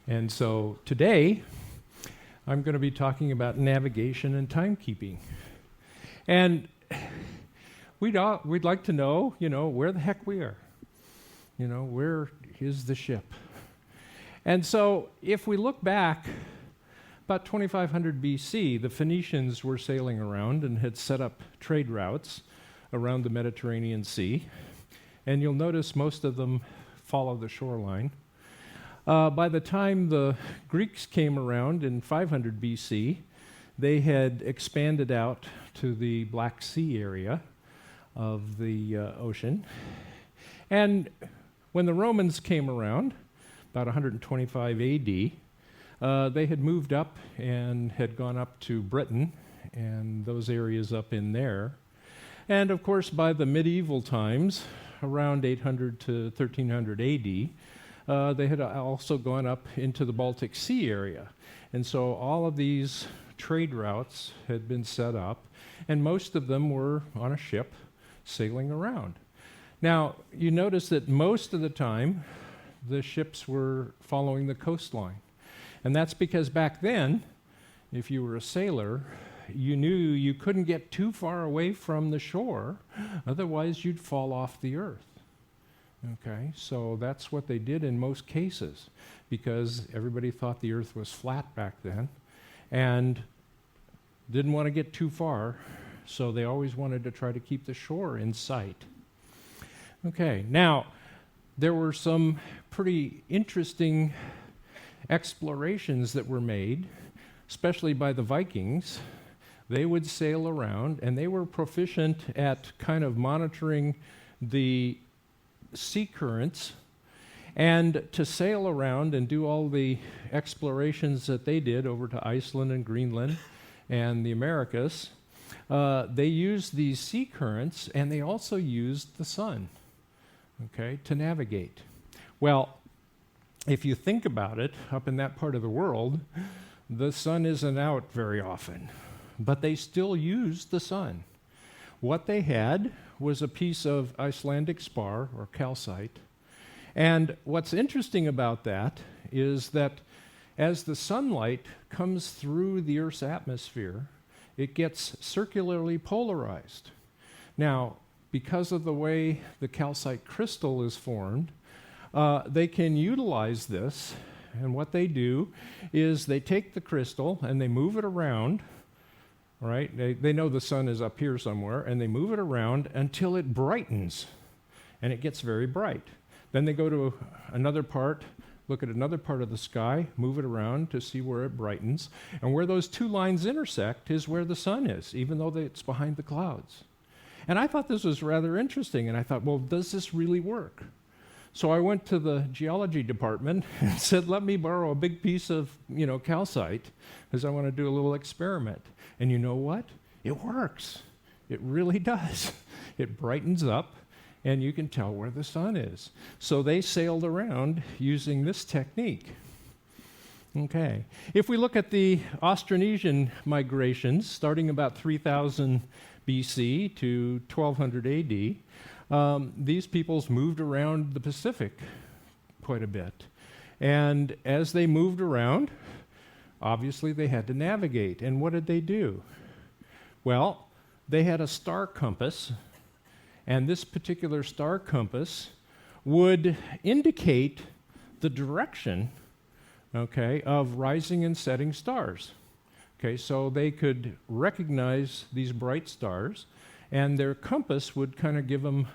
And so today, I'm going to be talking about navigation and timekeeping. And we'd like to know, where the heck we are. Where is the ship? And so if we look back, about 2500 BC, the Phoenicians were sailing around and had set up trade routes around the Mediterranean Sea. And you'll notice most of them follow the shoreline. By the time the Greeks came around in 500 BC, they had expanded out to the Black Sea area of the ocean. And when the Romans came around, about 125 AD, they had moved up and had gone up to Britain and those areas up in there. And of course, by the medieval times, around 800 to 1300 AD, they had also gone up into the Baltic Sea area. And so all of these trade routes had been set up, and most of them were on a ship sailing around. Now, you notice that most of the time, the ships were following the coastline. And that's because back then, if you were a sailor, you knew you couldn't get too far away from the shore, otherwise you'd fall off the earth. Okay, so that's what they did in most cases, because everybody thought the earth was flat back then and didn't want to get too far, so they always wanted to try to keep the shore in sight. Okay, now, there were some pretty interesting explorations that were made, especially by the Vikings. They would sail around, and they were proficient at kind of monitoring the sea currents, and to sail around and do all the explorations that they did over to Iceland and Greenland and the Americas, they used these sea currents, and they also used the sun, okay, to navigate. Well, if you think about it, up in that part of the world, the sun isn't out very often, but they still used the sun. What they had was a piece of Icelandic spar, or calcite. And what's interesting about that is that as the sunlight comes through the Earth's atmosphere, it gets circularly polarized. Now, because of the way the calcite crystal is formed, they can utilize this, and what they do is they take the crystal and they move it around. Right? They know the sun is up here somewhere, and they move it around until it brightens, and it gets very bright. Then they go to another part, look at another part of the sky, move it around to see where it brightens, and where those two lines intersect is where the sun is, even though it's behind the clouds. And I thought this was rather interesting, and I thought, well, does this really work? So I went to the geology department and said, let me borrow a big piece of, calcite, because I want to do a little experiment. And you know what? It works. It really does. It brightens up, and you can tell where the sun is. So they sailed around using this technique. Okay. If we look at the Austronesian migrations, starting about 3000 BC to 1200 AD, these peoples moved around the Pacific quite a bit. And as they moved around, obviously they had to navigate. And what did they do? Well, they had a star compass, and this particular star compass would indicate the direction, okay, of rising and setting stars. Okay, so they could recognize these bright stars, and their compass would kind of give them